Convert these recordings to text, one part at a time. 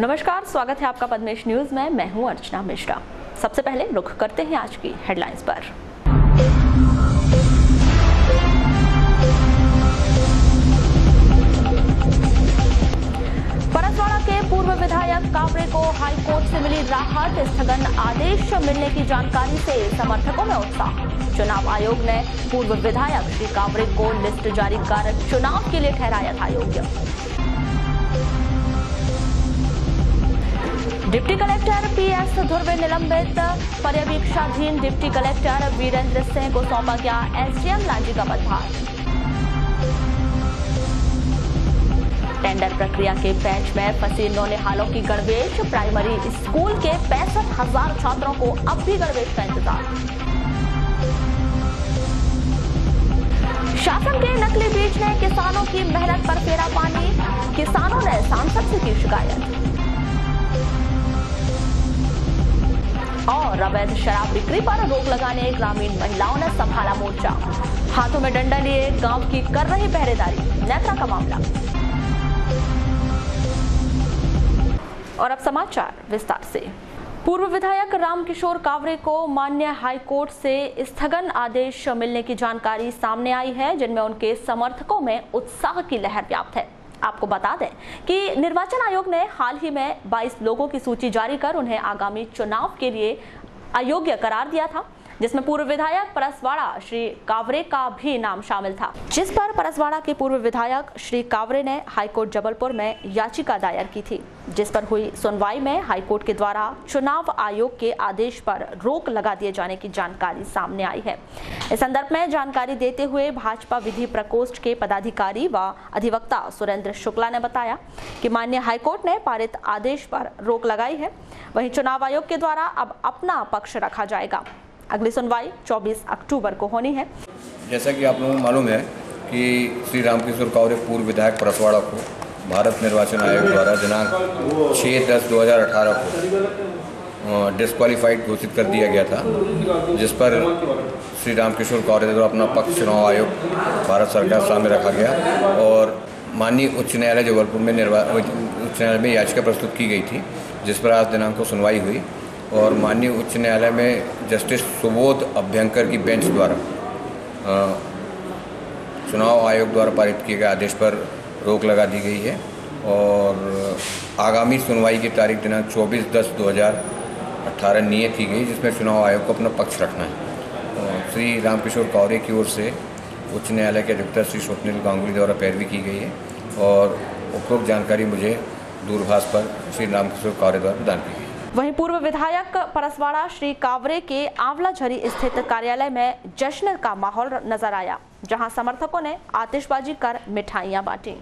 नमस्कार, स्वागत है आपका पद्मेश न्यूज में। मैं हूं अर्चना मिश्रा। सबसे पहले रुख करते हैं आज की हेडलाइंस पर। परसवाड़ा के पूर्व विधायक कावरे को हाई कोर्ट से मिली राहत। स्थगन आदेश मिलने की जानकारी से समर्थकों में उत्साह। चुनाव आयोग ने पूर्व विधायक श्री कावरे को लिस्ट जारी कर चुनाव के लिए ठहराया था योग्य। डिप्टी कलेक्टर पीएस धुर्वे निलंबित। पर्यवेक्षाधीन डिप्टी कलेक्टर वीरेंद्र सिंह को सौंपा गया एसडीएम लांजी का पदभार। टेंडर प्रक्रिया के पेंच में फंसी नौनिहालों की गणवेश। प्राइमरी स्कूल के 65,000 छात्रों को अब भी गणवेश का इंतजार। शासन के नकली बीज ने किसानों की मेहनत पर फेरा पानी। किसानों ने सांसद से की शिकायत। और अवैध शराब बिक्री पर रोक लगाने ग्रामीण महिलाओं ने संभाला मोर्चा। हाथों में डंडा लिए गांव की कर रही पहरेदारी। नेत्रा का मामला। और अब समाचार विस्तार से। पूर्व विधायक रामकिशोर कावरे को माननीय हाई कोर्ट से स्थगन आदेश मिलने की जानकारी सामने आई है, जिनमें उनके समर्थकों में उत्साह की लहर व्याप्त है। आपको बता दें कि निर्वाचन आयोग ने हाल ही में 22 लोगों की सूची जारी कर उन्हें आगामी चुनाव के लिए अयोग्य करार दिया था, जिसमें पूर्व विधायक परसवाड़ा श्री कावरे का भी नाम शामिल था, जिस पर परसवाड़ा के पूर्व विधायक श्री कावरे ने हाईकोर्ट जबलपुर में याचिका दायर की थी, जिस पर हुई सुनवाई में हाईकोर्ट के द्वारा चुनाव आयोग के आदेश पर रोक लगा दिए जाने की जानकारी सामने आई है। इस संदर्भ में जानकारी देते हुए भाजपा विधि प्रकोष्ठ के पदाधिकारी व अधिवक्ता सुरेंद्र शुक्ला ने बताया कि माननीय हाईकोर्ट ने पारित आदेश पर रोक लगाई है। वहीं चुनाव आयोग के द्वारा अब अपना पक्ष रखा जाएगा। अगली सुनवाई 24 अक्टूबर को होनी है। जैसा कि आप लोगों को मालूम है कि श्री रामकिशोर कावरे पूर्व विधायक परसवाड़ा को भारत निर्वाचन आयोग द्वारा दिनांक 6/10/2018 को डिस्क्वालीफाइड घोषित कर दिया गया था, जिस पर श्री रामकिशोर कावरे द्वारा अपना पक्ष चुनाव आयोग भारत सरकार सामने रखा गया और माननीय उच्च न्यायालय जबलपुर में उच्च न्यायालय में याचिका प्रस्तुत की गई थी, जिस पर आज दिनांक को सुनवाई हुई और माननीय उच्च न्यायालय में जस्टिस सुबोध अभ्यंकर की बेंच द्वारा चुनाव आयोग द्वारा पारित किए गए आदेश पर रोक लगा दी गई है और आगामी सुनवाई की तारीख दिनांक 24/10/2018 नियत की गई, जिसमें चुनाव आयोग को अपना पक्ष रखना है। श्री रामकिशोर कावरे की ओर से उच्च न्यायालय के अधिवक्ता श्री स्वप्निल गांगुली द्वारा पैरवी की गई है और उपरोक्त जानकारी मुझे दूरभाष पर श्री रामकिशोर कावरे द्वारा प्रदान की गई। वहीं पूर्व विधायक परसवाड़ा श्री कावरे के आंवलाझरी स्थित कार्यालय में जश्न का माहौल नजर आया, जहां समर्थकों ने आतिशबाजी कर मिठाइयां बांटी।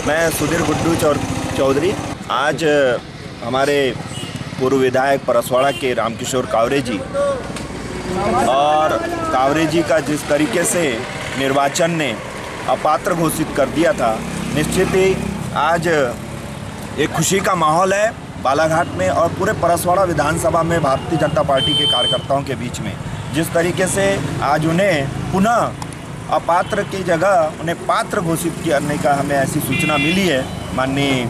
मैं सुधीर गुड्डू चौधरी। आज हमारे पूर्व विधायक परसवाड़ा के रामकिशोर कावरे जी और कावरे जी का जिस तरीके से निर्वाचन ने अपात्र घोषित कर दिया था, निश्चित ही आज एक खुशी का माहौल है बालाघाट में और पूरे परसवाड़ा विधानसभा में भारतीय जनता पार्टी के कार्यकर्ताओं के बीच में। जिस तरीके से आज उन्हें पुनः अपात्र की जगह उन्हें पात्र घोषित करने का हमें ऐसी सूचना मिली है। माननीय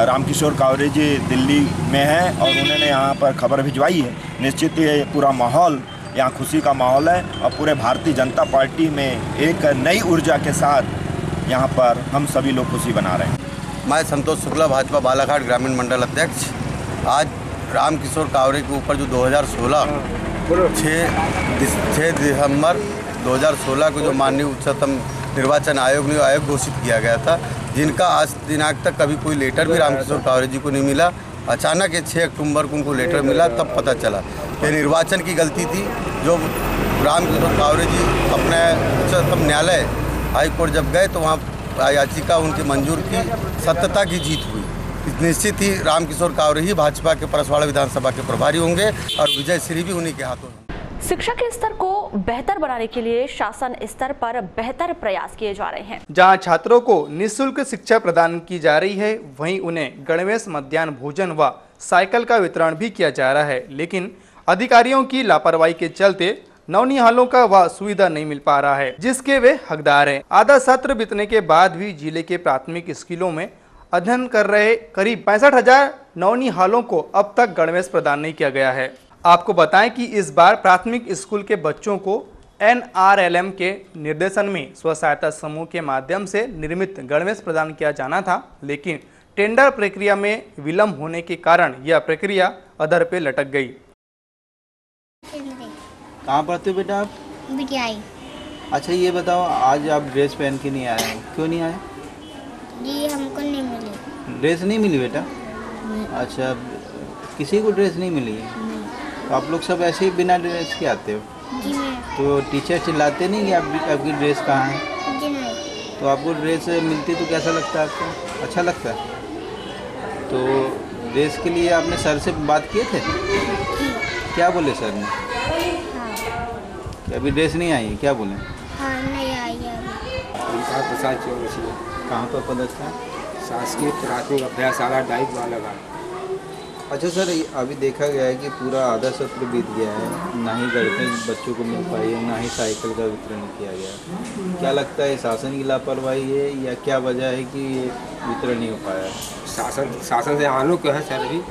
रामकिशोर कावरे जी दिल्ली में हैं और उन्होंने यहाँ पर खबर भिजवाई है। निश्चित ये पूरा माहौल यहाँ खुशी का माहौल है और पूरे भारतीय जनता पार्टी में एक नई ऊर्जा के साथ यहाँ पर हम सभी लोग खुशी बना रहे हैं। मैं संतोष शुक्ला, भाजपा बालाघाट ग्रामीण मंडल अध्यक्ष। आज रामकिशोर कावरे के ऊपर जो 2016 6 दिसंबर 2016 को जो माननीय उच्चतम निर्वाचन आयोग ने आयोग घोषित किया गया था, जिनका आज दिनांक तक कभी कोई लेटर भी रामकिशोर कावरे जी को नहीं मिला। अचानक 6 अक्टूबर को उनको लेटर मिला, तब पता चला ये निर्वाचन की गलती थी। जो रामकिशोर कावरे जी अपने उच्चतम न्यायालय हाई कोर्ट जब गए तो वहाँ याचिका उनकी मंजूर की, सत्यता की जीत हुई। निश्चित ही रामकिशोर कावरे ही भाजपा के परसवाड़ा विधानसभा के प्रभारी होंगे और विजय श्री भी उन्हीं के हाथों में। शिक्षा के स्तर को बेहतर बनाने के लिए शासन स्तर पर बेहतर प्रयास किए जा रहे हैं। जहां छात्रों को निःशुल्क शिक्षा प्रदान की जा रही है, वहीं उन्हें गणवेश, मध्याह्न भोजन व साइकिल का वितरण भी किया जा रहा है, लेकिन अधिकारियों की लापरवाही के चलते नौनिहालों का वह सुविधा नहीं मिल पा रहा है जिसके वे हकदार हैं। आधा सत्र बीतने के बाद भी जिले के प्राथमिक स्कूलों में अध्ययन कर रहे करीब 65,000 नौनिहालों को अब तक गणवेश प्रदान नहीं किया गया है। आपको बताएं कि इस बार प्राथमिक स्कूल के बच्चों को NRLM के निर्देशन में स्व सहायता समूह के माध्यम से निर्मित गणवेश प्रदान किया जाना था, लेकिन टेंडर प्रक्रिया में विलंब होने के कारण यह प्रक्रिया अधर पे लटक गई। कहाँ पढ़ते हो बेटा आप? बिटियाई। अच्छा ये बताओ, आज आप ड्रेस पहन के नहीं आए हो, क्यों नहीं आए? जी हमको नहीं मिली। ड्रेस नहीं मिली बेटा? अच्छा, किसी को ड्रेस नहीं मिली है? तो आप लोग सब ऐसे ही बिना ड्रेस के आते हो? जी नहीं। तो टीचर चिल्लाते नहीं कि आपकी ड्रेस कहाँ है? जी नहीं। तो आपको ड्रेस मिलती तो कैसा लगता है आपको? अच्छा लगता है? तो ड्रेस के लिए आपने सर से बात किए थे? क्या बोले सर ने? हाँ। कि अभी ड्रेस नहीं आई है, क्या बोले? हाँ नहीं आई है अभी। प्रसाद चौरसिया। कहाँ पर पदस्थ है? शासकीय प्राथमिक अभ्यासाला डाइट बालाघाट। अच्छा सर, अभी देखा गया है कि पूरा आधा सत्र बीत गया है, ना ही गणवेश बच्चों को मिल पाई है, ना ही साइकिल का वितरण किया गया। क्या लगता है, शासन की लापरवाही है या क्या वजह है कि ये वितरण नहीं हो पाया? शासन से आने को है सर, अभी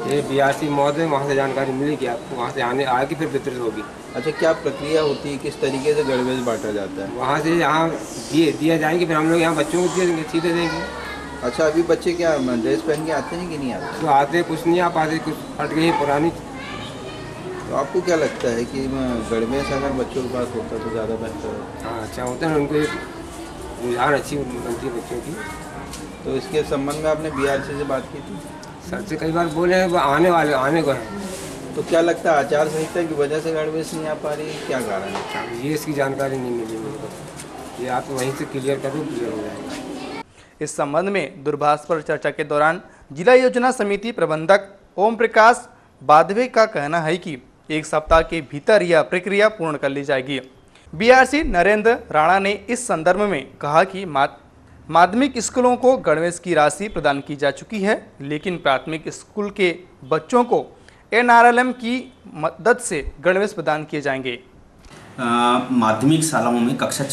ये BRC महोदय वहाँ से जानकारी मिलेगी आपको, वहाँ से आने आएगी फिर वितरित होगी। अच्छा, क्या प्रक्रिया होती है, किस तरीके से गणवेश बांटा जाता है? वहाँ से यहाँ दिया जाएंगे, फिर हम लोग यहाँ बच्चों को दिए देंगे, सीधे देंगे। अच्छा, अभी बच्चे क्या ड्रेस पहन के आते हैं कि नहीं आते? तो आते कुछ नहीं आ पाते, कुछ फट गई पुरानी। तो आपको क्या लगता है कि गणवेश अगर बच्चों के पास होता तो ज़्यादा बेहतर है? हाँ अच्छा होता है, उनको एक रुझान अच्छी बनती है बच्चों की। तो इसके संबंध में आपने BRC से बात की थी? सर से कई बार बोले हैं, वो आने को है। तो क्या लगता है, आचार संहिता की वजह से गणवेश नहीं आ पा रही है, क्या कारण है? ये इसकी जानकारी नहीं मिली मेरे को, ये आप वहीं से क्लियर करो, क्लियर हो जाएगा। इस संबंध में दूरभाष पर चर्चा के दौरान जिला योजना समिति प्रबंधक ओम प्रकाश बाधवे का कहना है कि एक सप्ताह के भीतर यह प्रक्रिया पूर्ण कर ली जाएगी। BRC नरेंद्र राणा ने इस संदर्भ में कहा कि माध्यमिक स्कूलों को गणवेश की राशि प्रदान की जा चुकी है, लेकिन प्राथमिक स्कूल के बच्चों को NRLM की मदद से गणवेश प्रदान किए जाएंगे। माध्यमिक शालाओं में कक्षा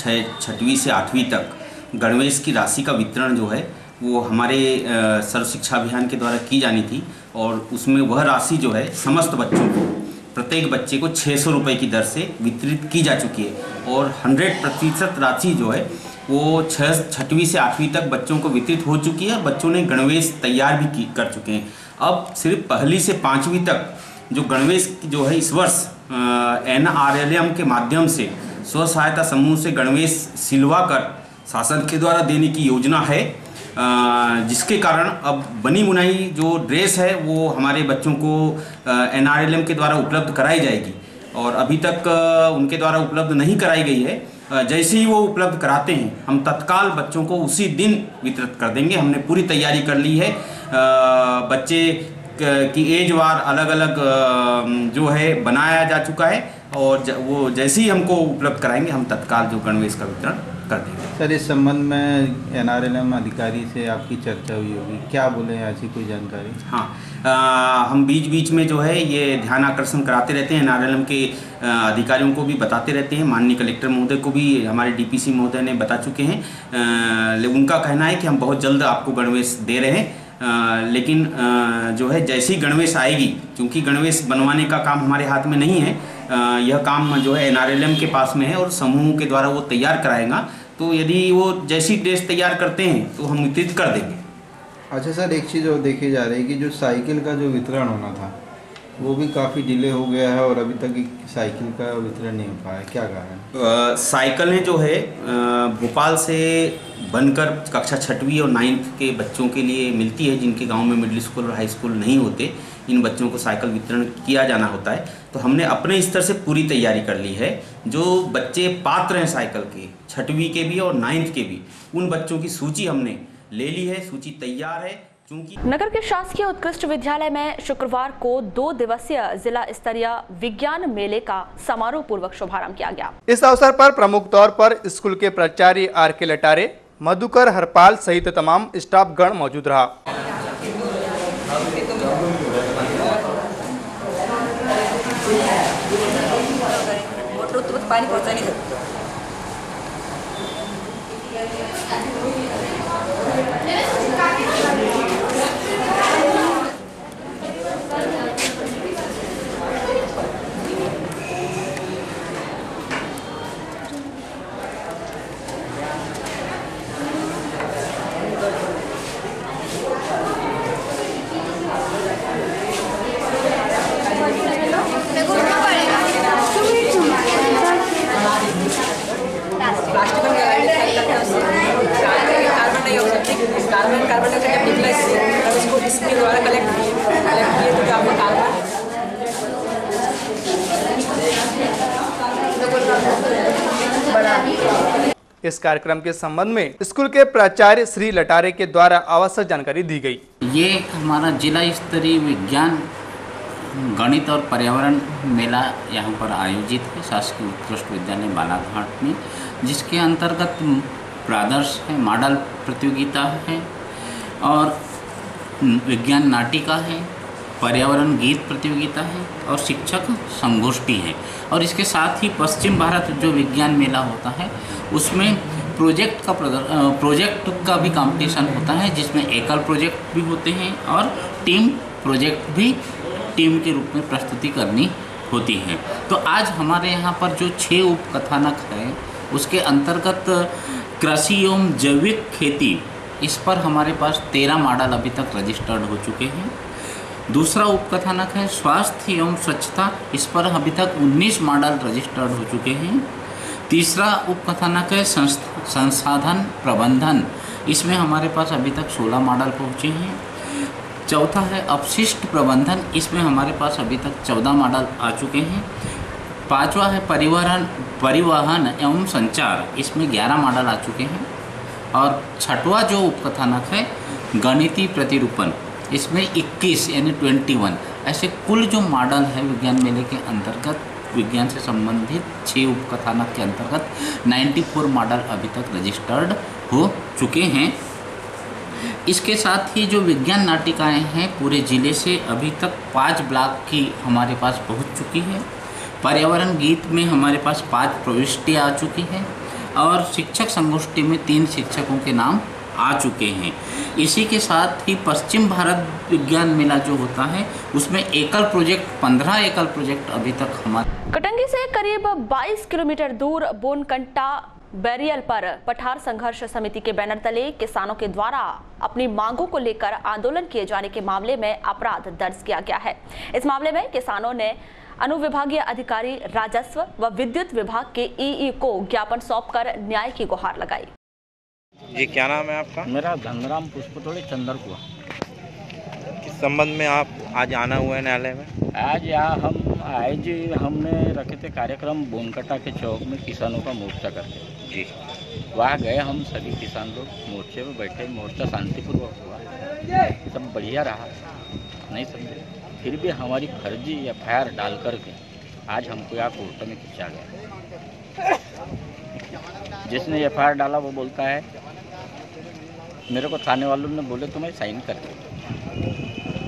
6वीं से 8वीं तक गणवेश की राशि का वितरण जो है वो हमारे सर्व शिक्षा अभियान के द्वारा की जानी थी, और उसमें वह राशि जो है समस्त बच्चों को, प्रत्येक बच्चे को 600 रुपये की दर से वितरित की जा चुकी है, और 100% राशि जो है वो 6वीं से 8वीं तक बच्चों को वितरित हो चुकी है। बच्चों ने गणवेश तैयार भी कर चुके हैं। अब सिर्फ 1ली से 5वीं तक जो गणवेश जो है इस वर्ष NRLM के माध्यम से स्व सहायता समूह से गणवेश सिलवा कर शासन के द्वारा देने की योजना है, जिसके कारण अब बनी बुनाई जो ड्रेस है वो हमारे बच्चों को NRLM के द्वारा उपलब्ध कराई जाएगी, और अभी तक उनके द्वारा उपलब्ध नहीं कराई गई है। जैसे ही वो उपलब्ध कराते हैं हम तत्काल बच्चों को उसी दिन वितरित कर देंगे। हमने पूरी तैयारी कर ली है। बच्चे की एज वार अलग अलग जो है बनाया जा चुका है, और वो जैसे ही हमको उपलब्ध कराएंगे हम तत्काल जो गणवेश का वितरण कर देंगे। सर, इस संबंध में NRLM अधिकारी से आपकी चर्चा हुई होगी, क्या बोले, ऐसी कोई जानकारी? हाँ, हम बीच बीच में जो है ये ध्यान आकर्षण कराते रहते हैं, NRLM के अधिकारियों को भी बताते रहते हैं। माननीय कलेक्टर महोदय को भी हमारे DPC महोदय ने बता चुके हैं। उनका कहना है कि हम बहुत जल्द आपको गणवेश दे रहे हैं, लेकिन जो है जैसी गणवेश आएगी, क्योंकि गणवेश बनवाने का काम हमारे हाथ में नहीं है, यह काम जो है NRLM के पास में है और समूह के द्वारा वो तैयार कराएगा। तो यदि वो जैसी ड्रेस तैयार करते हैं तो हम वितरित कर देंगे। अच्छा सर, एक चीज़ और देखी जा रही है कि जो साइकिल का जो वितरण होना था वो भी काफ़ी डिले हो गया है, और अभी तक साइकिल का वितरण नहीं हो पाया, क्या कारण? साइकिलें जो है भोपाल से बनकर कक्षा 6वीं और 9th के बच्चों के लिए मिलती है, जिनके गांव में मिडिल स्कूल और हाई स्कूल नहीं होते, इन बच्चों को साइकिल वितरण किया जाना होता है। तो हमने अपने स्तर से पूरी तैयारी कर ली है। जो बच्चे पात्र हैं साइकिल के, 6वीं के भी और 9th के भी, उन बच्चों की सूची हमने ले ली है, सूची तैयार है। नगर के शासकीय उत्कृष्ट विद्यालय में शुक्रवार को 2 दिवसीय जिला स्तरीय विज्ञान मेले का समारोह पूर्वक शुभारंभ किया गया। इस अवसर पर प्रमुख तौर पर स्कूल के प्राचार्य R.K. लटारे, मधुकर हरपाल सहित तमाम स्टाफ गण मौजूद रहा। पानी पहुंचा नहीं सकता। इस कार्यक्रम के संबंध में स्कूल के प्राचार्य श्री लटारे के द्वारा आवश्यक जानकारी दी गई। ये हमारा जिला स्तरीय विज्ञान गणित और पर्यावरण मेला यहाँ पर आयोजित है शासकीय उत्कृष्ट विद्यालय बालाघाट में, जिसके अंतर्गत प्रादर्श है, मॉडल प्रतियोगिता है और विज्ञान नाटिका है, पर्यावरण गीत प्रतियोगिता है और शिक्षक संगोष्ठी है। और इसके साथ ही पश्चिम भारत जो विज्ञान मेला होता है उसमें प्रोजेक्ट का भी कंपटीशन होता है, जिसमें एकल प्रोजेक्ट भी होते हैं और टीम प्रोजेक्ट भी टीम के रूप में प्रस्तुति करनी होती है। तो आज हमारे यहाँ पर जो 6 उपकथानक है उसके अंतर्गत कृषि एवं जैविक खेती, इस पर हमारे पास 13 मॉडल अभी तक रजिस्टर्ड हो चुके हैं। दूसरा उपकथानक है स्वास्थ्य एवं स्वच्छता, इस पर अभी तक 19 मॉडल रजिस्टर्ड हो चुके हैं। तीसरा उपकथानक है संसाधन प्रबंधन, इसमें हमारे पास अभी तक 16 मॉडल पहुँचे हैं। चौथा है अपशिष्ट प्रबंधन, इसमें हमारे पास अभी तक 14 मॉडल आ चुके हैं। पांचवा है परिवहन एवं संचार, इसमें 11 मॉडल आ चुके हैं। और छठवां जो उपकथानक है गणितीय प्रतिरूपण, इसमें 21 यानी 21 ऐसे कुल जो मॉडल है विज्ञान मेले के अंतर्गत विज्ञान से संबंधित 6 उपकथानक के अंतर्गत 94 मॉडल अभी तक रजिस्टर्ड हो चुके हैं। इसके साथ ही जो विज्ञान नाटिकाएं हैं पूरे ज़िले से अभी तक 5 ब्लॉक की हमारे पास पहुंच चुकी है। पर्यावरण गीत में हमारे पास 5 प्रविष्टियाँ आ चुकी हैं और शिक्षक संगोष्ठी में 3 शिक्षकों के नाम आ चुके हैं। इसी के साथ ही पश्चिम भारत विज्ञान मेला जो होता है उसमें एकल प्रोजेक्ट 15 एकल प्रोजेक्ट अभी तक हमारे। कटंगी से करीब 22 किलोमीटर दूर बोनकंटा बैरियल पर पठार संघर्ष समिति के बैनर तले किसानों के द्वारा अपनी मांगों को लेकर आंदोलन किए जाने के मामले में अपराध दर्ज किया गया है। इस मामले में किसानों ने अनुविभागीय अधिकारी राजस्व व विद्युत विभाग के ईई को ज्ञापन सौंपकर न्याय की गुहार लगाई। जी क्या नाम है आपका? मेरा धनराम पुष्पतोड़ी चंदरकुआ। किस संबंध में आप आज आना हुआ है न्यायालय में? आज यहाँ हम आए जी, हमने रखे थे कार्यक्रम बोनकटा के चौक में किसानों का मोर्चा करके जी। वहाँ गए हम सभी किसान लोग मोर्चे में बैठे, मोर्चा शांतिपूर्वक हुआ, सब बढ़िया रहा, नहीं समझे। फिर भी हमारी फर्जी FIR डाल करके आज हमको यहाँ कोर्ट में खींचा गया। जिसने FIR डाला वो बोलता है, मेरे को थाने वालों ने बोले तो मैं साइन कर दूँ।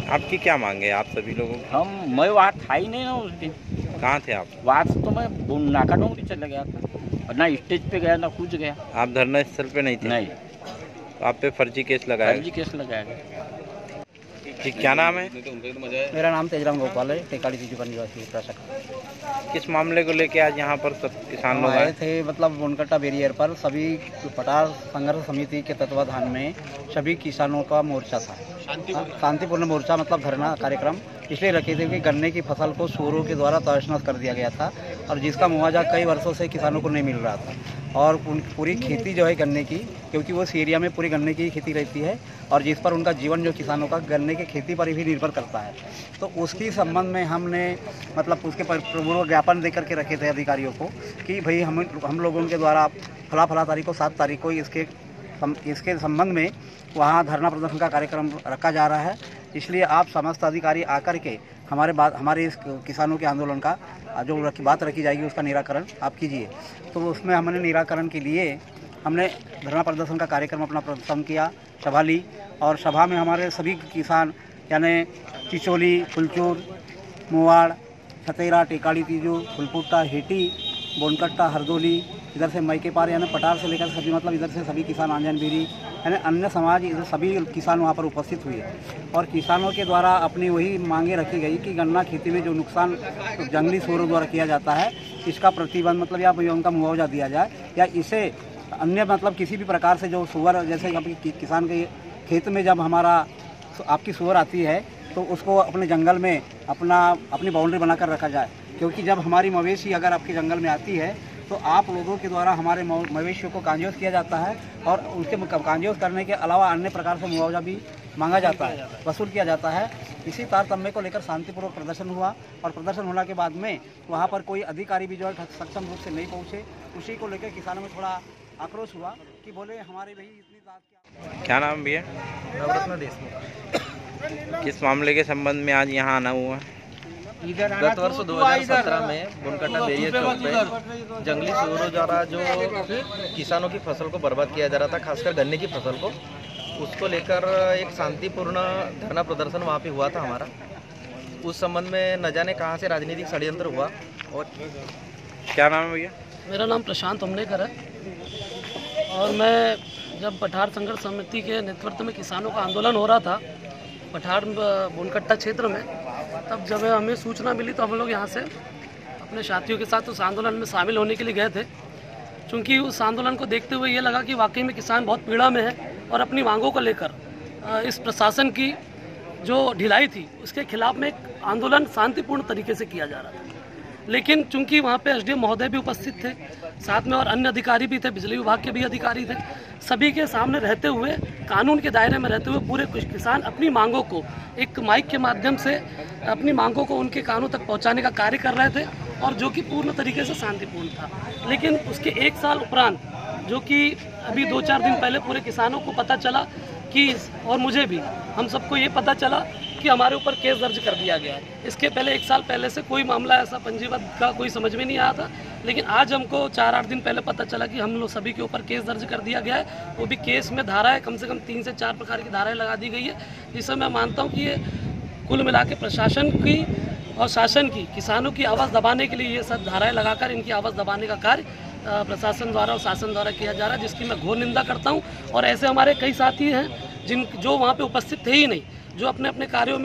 आपकी क्या मांग है आप सभी लोगों की? मैं वहाँ था ही नहीं ना उस दिन। कहाँ थे आप? वहाँ से तो मैं नाका डोंगरी चला गया था और ना स्टेज पे गया ना कुछ गया। आप धरना स्थल पे नहीं थे? नहीं। तो आप पे फर्जी केस लगाया? फर्जी केस लगाया गया। जी क्या नाम है? मेरा नाम तेजराम गोपाल है, टेकाड़ी सीजूपन निवासी प्रशासक। किस मामले को लेके आज यहाँ पर सब किसान लोग आए थे? मतलब बोनकट्टा बैरियर पर सभी पठार संघर्ष समिति के तत्वाधान में सभी किसानों का मोर्चा था, शांतिपूर्ण मोर्चा, मतलब धरना कार्यक्रम इसलिए रखे थे कि गन्ने की फसल को सूअरों के द्वारा तहस-नहस कर दिया गया था और जिसका मुआवजा कई वर्षों से किसानों को नहीं मिल रहा था। और पूरी खेती जो है गन्ने की, क्योंकि वो एरिया में पूरी गन्ने की खेती रहती है और जिस पर उनका जीवन जो किसानों का गन्ने की खेती पर भी निर्भर करता है, तो उसकी संबंध में हमने मतलब उसके पूर्व ज्ञापन दे करके रखे थे अधिकारियों को कि भाई हम लोगों के द्वारा फला तारीख को 7 तारीख को इसके संबंध में वहाँ धरना प्रदर्शन का कार्यक्रम रखा जा रहा है। इसलिए आप समस्त अधिकारी आकर के हमारे इस किसानों के आंदोलन का जो बात रखी जाएगी उसका निराकरण आप कीजिए। तो उसमें हमने निराकरण के लिए हमने धरना प्रदर्शन का कार्यक्रम अपना प्रदर्शन किया, सभा ली, और सभा में हमारे सभी किसान यानी चिचोली, फुलचूर, मुवाड़, छतेरा, टेकाड़ी, तीजू, फुलपुट्टा, हेटी, बोनकट्टा, हरदोली, इधर से मई के पार यानी पटार से लेकर सभी मतलब इधर से सभी किसान आंजन बीरी यानी अन्य समाज इधर सभी किसान वहाँ पर उपस्थित हुए और किसानों के द्वारा अपनी वही मांगे रखी गई कि गन्ना खेती में जो नुकसान जंगली सूअरों द्वारा किया जाता है इसका प्रतिबंध मतलब या उनका मुआवजा दिया जाए, या इसे अन्य मतलब किसी भी प्रकार से जो सूअर जैसे आपकी किसान के खेत में जब आपकी सूअर आती है तो उसको अपने जंगल में अपनी बाउंड्री बनाकर रखा जाए, क्योंकि जब हमारी मवेशी अगर आपके जंगल में आती है तो आप लोगों के द्वारा हमारे मवेशियों को कांजोस किया जाता है और उसके कांजोस करने के अलावा अन्य प्रकार से मुआवजा भी मांगा जाता है, वसूल किया जाता है। इसी तारतम्य को लेकर शांतिपूर्वक प्रदर्शन हुआ और प्रदर्शन होने के बाद में वहाँ पर कोई अधिकारी भी जो है सक्षम रूप से नहीं पहुँचे। उसी को लेकर किसानों में थोड़ा आक्रोश हुआ कि बोले हमारे भाई इतनी बात क्या नाम भैया? नवरत्न देशमुख। किस मामले के संबंध में आज यहाँ आना हुआ? गत वर्ष 2017 में बुनकट्टा बैरियर चौक पे जंगली सूअरों द्वारा जो किसानों की फसल को बर्बाद किया जा रहा था, खासकर गन्ने की फसल को, उसको लेकर एक शांतिपूर्ण धरना प्रदर्शन वहाँ पे हुआ था हमारा। उस संबंध में न जाने कहाँ से राजनीतिक षड्यंत्र हुआ। और क्या नाम है भैया? मेरा नाम प्रशांत उमनेकर है और मैं जब पठार संघर्ष समिति के नेतृत्व में किसानों का आंदोलन हो रहा था पठार बुनकट्टा क्षेत्र में, तब जब हमें सूचना मिली तो हम लोग यहाँ से अपने साथियों के साथ उस आंदोलन में शामिल होने के लिए गए थे। चूँकि उस आंदोलन को देखते हुए ये लगा कि वाकई में किसान बहुत पीड़ा में है और अपनी मांगों को लेकर इस प्रशासन की जो ढिलाई थी उसके खिलाफ में एक आंदोलन शांतिपूर्ण तरीके से किया जा रहा था। लेकिन चूंकि वहाँ पे एसडीएम महोदय भी उपस्थित थे, साथ में और अन्य अधिकारी भी थे, बिजली विभाग के भी अधिकारी थे, सभी के सामने रहते हुए कानून के दायरे में रहते हुए पूरे किसान अपनी मांगों को एक माइक के माध्यम से अपनी मांगों को उनके कानों तक पहुँचाने का कार्य कर रहे थे और जो कि पूर्ण तरीके से शांतिपूर्ण था। लेकिन उसके एक साल उपरांत जो कि अभी 2-4 दिन पहले पूरे किसानों को पता चला कि और मुझे भी हम सबको ये पता चला कि हमारे ऊपर केस दर्ज कर दिया गया है। इसके पहले 1 साल पहले से कोई मामला ऐसा पंजीबद्ध का कोई समझ में नहीं आया था, लेकिन आज हमको 4-8 दिन पहले पता चला कि हम लोग सभी के ऊपर केस दर्ज कर दिया गया है। वो भी केस में धाराएं कम से कम 3 से 4 प्रकार की धाराएं लगा दी गई है, जिससे मैं मानता हूँ कि ये कुल मिला के प्रशासन की और शासन की किसानों की आवाज़ दबाने के लिए ये सब धाराएँ लगाकर इनकी आवाज़ दबाने का कार्य प्रशासन द्वारा और शासन द्वारा किया जा रहा है, जिसकी मैं घोर निंदा करता हूँ। और ऐसे हमारे कई साथी हैं जो वहाँ पे उपस्थित थे ही नहीं, जो अपने कार्यों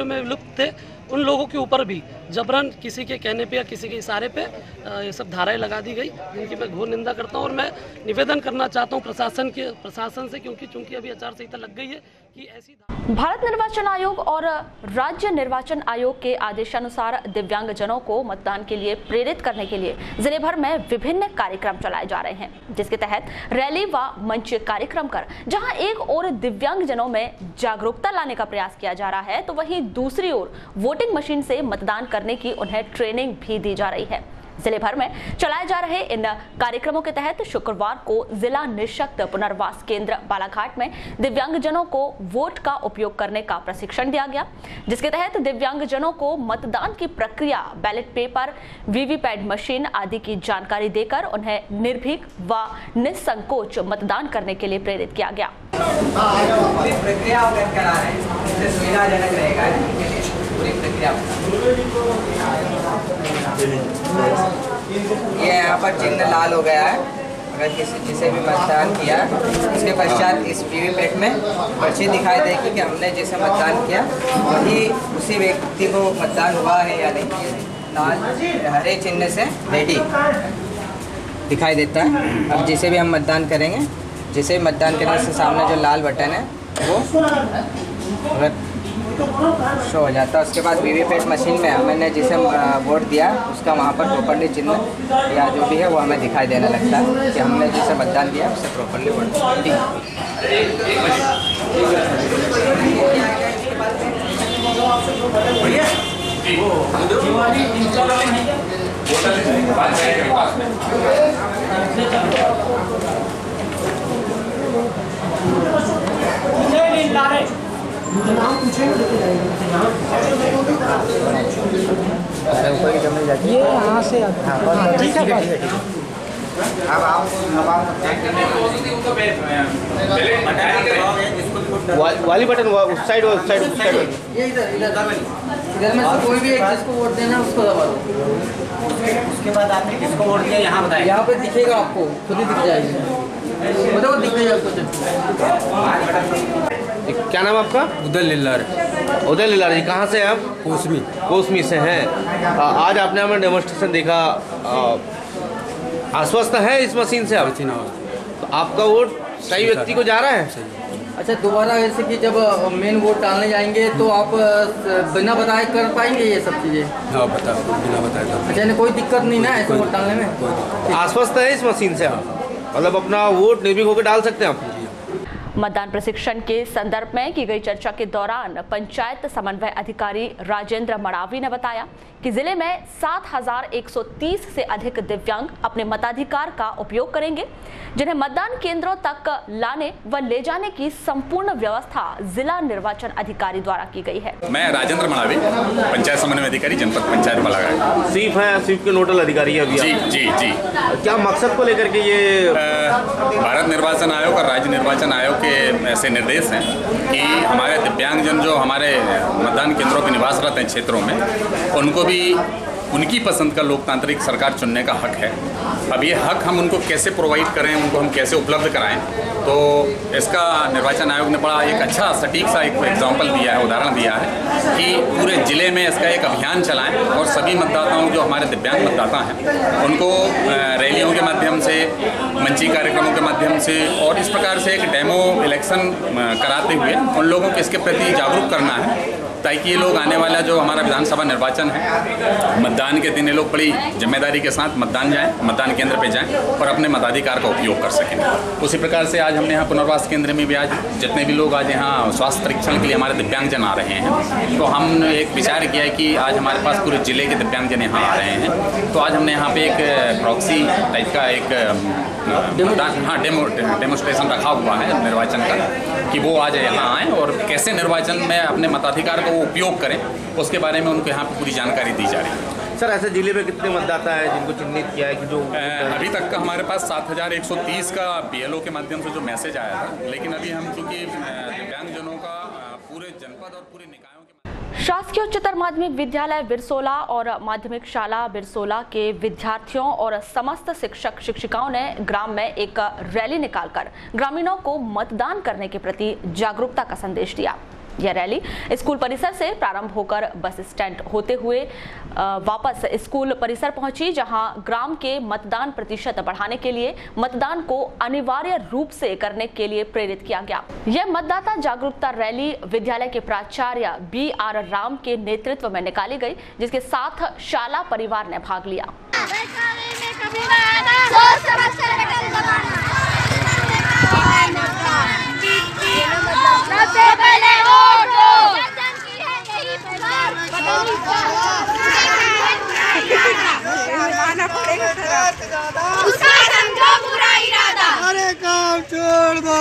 में लुप्त थे, उन लोगों के ऊपर भी जबरन किसी के कहने पे या किसी के इशारे पे ये सब धाराएं लगा दी गई, जिनकी मैं घोर निंदा करता हूँ। और मैं निवेदन करना चाहता हूँ प्रशासन से, क्योंकि चूंकि अभी आचार संहिता लग गई है कि ऐसी भारत निर्वाचन आयोग और राज्य निर्वाचन आयोग के आदेशानुसार दिव्यांगजनों को मतदान के लिए प्रेरित करने के लिए जिले भर में विभिन्न कार्यक्रम चलाए जा रहे हैं, जिसके तहत रैली व मंच कार्यक्रम कर जहां एक ओर दिव्यांगजनों में जागरूकता लाने का प्रयास किया जा रहा है, तो वहीं दूसरी ओर वोटिंग मशीन से मतदान करने की उन्हें ट्रेनिंग भी दी जा रही है। जिले भर में चलाए जा रहे इन कार्यक्रमों के तहत शुक्रवार को जिला निःशक्त पुनर्वास केंद्र बालाघाट में दिव्यांगजनों को वोट का उपयोग करने का प्रशिक्षण दिया गया, जिसके तहत दिव्यांगजनों को मतदान की प्रक्रिया, बैलेट पेपर, वीवीपैट मशीन आदि की जानकारी देकर उन्हें निर्भीक व निसंकोच मतदान करने के लिए प्रेरित किया गया। ये यहाँ पर चिन्ह लाल हो गया है, अगर जिसे भी मतदान किया उसके पश्चात इस वीवीपैट में पर्ची दिखाई देगी कि हमने जिसे मतदान किया वही उसी व्यक्ति को मतदान हुआ है या नहीं। लाल हरे चिन्ह से रेडी दिखाई देता है। अब जिसे भी हम मतदान करेंगे, जिसे मतदान करने से सामने जो लाल बटन है वो शो हो जाता है। उसके बाद वीवीपैट मशीन में मैंने जिसे वोट दिया उसका वहाँ पर प्रॉपर्ली चिन्ह या जो भी है वो हमें दिखाई देने लगता है कि हमने जिसे मतदान किया उससे प्रॉपर्ली वोट दिया। ये यहाँ से ठीक है। वाली बटन उस साइड उस साइड उस साइड ये इधर में से कोई भी एक जिसको वोट देना उसको दबा दो। उसके बाद आपने किसको वोट दिया यहाँ बताइए। यहाँ पे दिखेगा आपको, खुद ही दिख जाएगी, वो दिख जाएगा। क्या नाम आपका? उदल लिल्लार। उदल लिल्लार जी, कहाँ से आप? कोसमी। कोसमी से हैं। आज आपने हमें डेमोन्स्ट्रेशन देखा, आश्वस्त है इस मशीन से आप? तो आपका वोट सही व्यक्ति को जा रहा है? अच्छा, दोबारा ऐसे कि जब मेन वोट डालने जाएंगे तो आप बिना बताए कर पाएंगे ये सब चीज़ें? हाँ, बिना बताए। अच्छा, कोई दिक्कत नहीं ना ऐसे वोट डालने में? आश्वस्त है इस मशीन से आप? मतलब अपना वोट निर्भीक होकर डाल सकते हैं आप? मतदान प्रशिक्षण के संदर्भ में की गई चर्चा के दौरान पंचायत समन्वय अधिकारी राजेंद्र मड़ावी ने बताया कि जिले में 7,130 से अधिक दिव्यांग अपने मताधिकार का उपयोग करेंगे, जिन्हें मतदान केंद्रों तक लाने व ले जाने की संपूर्ण व्यवस्था जिला निर्वाचन अधिकारी द्वारा की गई है। मैं राजेंद्र मड़ावी, पंचायत समन्वय अधिकारी, जनपद पंचायत बलाघाट। सीफ है, सीफ के नोडल अधिकारी है अभी? जी जी जी। क्या मकसद को लेकर के ये? भारत निर्वाचन आयोग और राज्य निर्वाचन आयोग के ऐसे निर्देश हैं कि हमारे दिव्यांगजन जो हमारे मतदान केंद्रों पर निवासरत हैं क्षेत्रों में, उनको भी उनकी पसंद का लोकतांत्रिक सरकार चुनने का हक है। अब ये हक हम उनको कैसे प्रोवाइड करें, उनको हम कैसे उपलब्ध कराएं, तो इसका निर्वाचन आयोग ने बड़ा एक अच्छा सटीक सा एक एग्जाम्पल दिया है, उदाहरण दिया है कि पूरे ज़िले में इसका एक अभियान चलाएं और सभी मतदाताओं जो हमारे दिव्यांग मतदाता हैं उनको रैलियों के माध्यम से, मंची कार्यक्रमों के माध्यम से और इस प्रकार से एक डेमो इलेक्शन कराते हुए उन लोगों को इसके प्रति जागरूक करना है, ताकि ये लोग आने वाला जो हमारा विधानसभा निर्वाचन है, मतदान के दिन ये लोग बड़ी जिम्मेदारी के साथ मतदान केंद्र पे जाएं और अपने मताधिकार का उपयोग कर सकें। उसी प्रकार से आज हमने यहाँ पुनर्वास केंद्र में भी आज जितने भी लोग आज यहाँ स्वास्थ्य परीक्षण के लिए हमारे दिव्यांगजन आ रहे हैं, तो हमने एक विचार किया है कि आज हमारे पास पूरे जिले के दिव्यांगजन यहाँ आ रहे हैं, तो आज हमने यहाँ पे एक प्रॉक्सी टाइप का एक डेमोस्ट्रेशन रखा हुआ है निर्वाचन का, कि वो आज यहाँ आएँ और कैसे निर्वाचन में अपने मताधिकार का उपयोग करें, उसके बारे में उनको यहाँ पर पूरी जानकारी दी जा रही है। सर, ऐसे जिले में कितने मतदाता है जिनको चिन्हित किया है कि जो अभी तक का हमारे पास 7,130 का BLO के माध्यम से जो मैसेज आया था, लेकिन अभी हम चूँकि दिव्यांगजनों का पूरे जनपद और पूरे निकायों के शासकीय उच्चतर माध्यमिक विद्यालय बिरसोला और माध्यमिक शाला बिरसोला के विद्यार्थियों और समस्त शिक्षक शिक्षिकाओं ने ग्राम में एक रैली निकालकर ग्रामीणों को मतदान करने के प्रति जागरूकता का संदेश दिया। यह रैली स्कूल परिसर से प्रारंभ होकर बस स्टैंड होते हुए वापस स्कूल परिसर पहुंची, जहां ग्राम के मतदान प्रतिशत बढ़ाने के लिए मतदान को अनिवार्य रूप से करने के लिए प्रेरित किया गया। यह मतदाता जागरूकता रैली विद्यालय के प्राचार्य BR राम के नेतृत्व में निकाली गई, जिसके साथ शाला परिवार ने भाग लिया। उसका समझो बुरा इरादा, अरे काम छोड़ दो,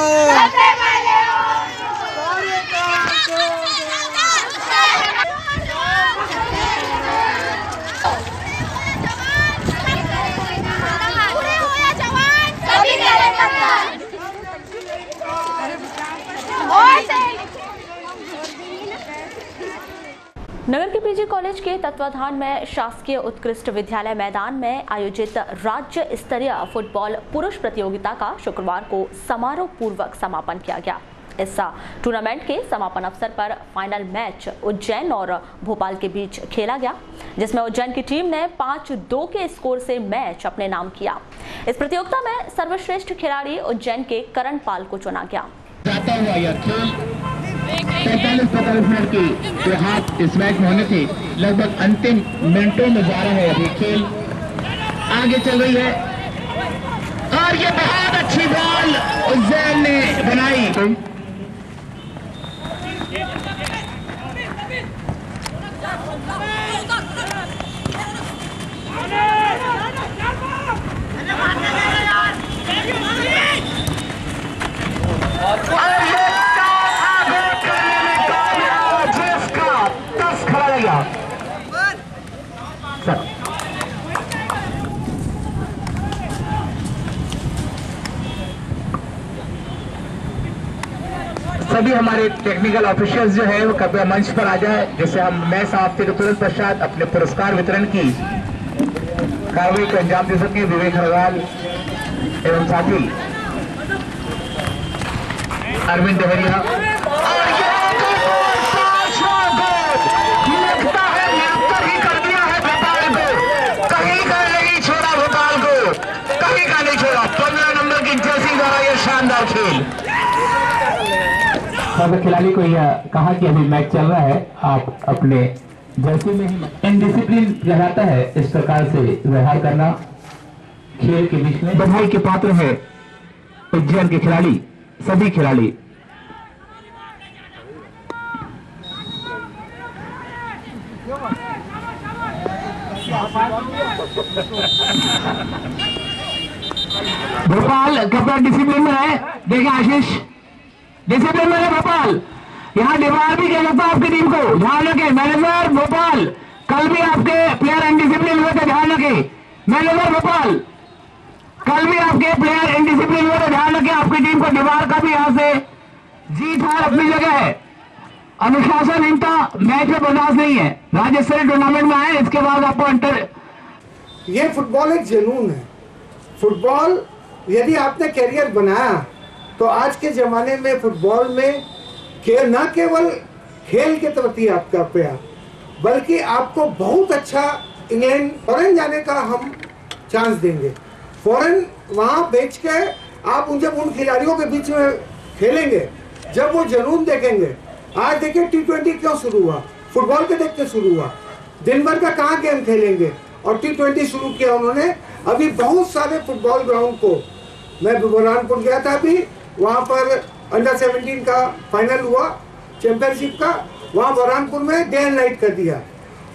नगर के PG कॉलेज के तत्वाधान में शासकीय उत्कृष्ट विद्यालय मैदान में आयोजित राज्य स्तरीय फुटबॉल पुरुष प्रतियोगिता का शुक्रवार को समारोह पूर्वक समापन किया गया। इस टूर्नामेंट के समापन अवसर पर फाइनल मैच उज्जैन और भोपाल के बीच खेला गया, जिसमें उज्जैन की टीम ने 5-2 के स्कोर से मैच अपने नाम किया। इस प्रतियोगिता में सर्वश्रेष्ठ खिलाड़ी उज्जैन के करण पाल को चुना गया। 45 मिनट की जो हाथ इस मैच में होने थी, लगभग अंतिम मिनटों में जा रहा है। अभी खेल आगे चल रही है और ये बहुत अच्छी बॉल उज्जैन ने बनाई। सभी हमारे टेक्निकल ऑफिशियल्स जो है वो कृपया मंच पर आ जाए, जिससे हम नए समाप्ति के तुरंत पश्चात अपने पुरस्कार वितरण की कार्रवाई को अंजाम दे सकें। विवेक हरवाल एवं साथी अरविंद देवरिया। लगता है निरंतर ही कर दिया है भोपाल को, कहीं का नहीं छोड़ा भोपाल को, कहीं का नहीं छोड़ा। 15 नंबर की जैसी द्वारा यह शानदार खेल। सब खिलाड़ी को यह कहा कि अभी मैच चल रहा है, आप अपने जर्सी में ही इनडिसिप्लिन रहता है इस प्रकार से व्यवहार करना खेल के बीच में। बधाई के पात्र है उज्जैन के खिलाड़ी, सभी खिलाड़ी। भोपाल कपड़ा डिसिप्लिन में है, देखिए आशीष डिसिप्लिन में है भोपाल। यहाँ डिमांड भी किया जाता है आपकी टीम को, ध्यान रखें। मैनेजर भोपाल, कल भी आपके प्लेयर इनडिसिप्लिन हुए थे, ध्यान रखें। मैनेजर भोपाल, कल भी आपके प्लेयर इनडिसिप्लिन हुए थे, ध्यान रखें। आपकी टीम को दीवार का भी यहाँ से जीत हार अपनी जगह है। अनुशासनहीनता मैच में बर्दाश्त नहीं है। राज्य स्तरीय टूर्नामेंट में आए, इसके बाद आपको अंतर। ये फुटबॉल एक जुनून है। फुटबॉल यदि आपने करियर बनाया तो आज के जमाने में फुटबॉल में न केवल खेल के प्रति आपका प्यार, बल्कि आपको बहुत अच्छा इंग्लैंड फॉरेन जाने का हम चांस देंगे। फॉरेन वहाँ बेच के आप जब उन खिलाड़ियों के बीच में खेलेंगे, जब वो जुनून देखेंगे। आज देखिए T20 क्यों शुरू हुआ, फुटबॉल के देखते शुरू हुआ। दिन भर का कहाँ गेम खेलेंगे, और T20 शुरू किया उन्होंने। अभी बहुत सारे फुटबॉल ग्राउंड को, मैं बुरहानपुर गया था अभी, वहाँ पर अंडर 17 का फाइनल हुआ चैंपियनशिप का, वहाँ बुरहानपुर में डे एंड नाइट कर दिया।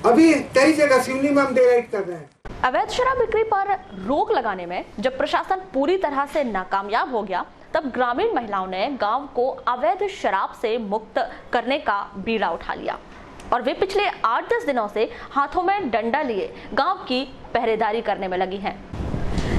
अभी कई जगह सिवनी में हम डे नाइट कर रहे हैं। अवैध शराब बिक्री पर रोक लगाने में जब प्रशासन पूरी तरह से नाकामयाब हो गया, तब ग्रामीण महिलाओं ने गांव को अवैध शराब से मुक्त करने का बीड़ा उठा लिया और वे पिछले 8-10 दिनों से हाथों में डंडा लिए गांव की पहरेदारी करने में लगी हैं।